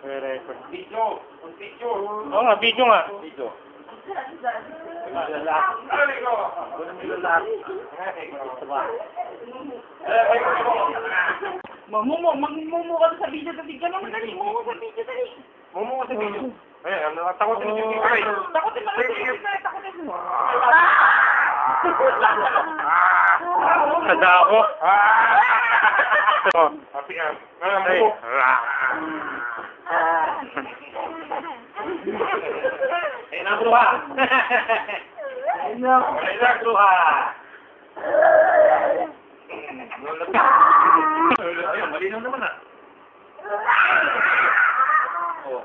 Video. Video. Oo nga, video nga. Video. Mamumo ka sa video, dali ka naman, dali. Mumo sa video, dali. Mumu sa video. Ayan, takotin mo yung video. Takotin mo, takotin mo. Sada ako. Happy yan. Mumu. Ayun ang bruha. Ayun ang bruha. Ayun, malinaw naman ah. Oh.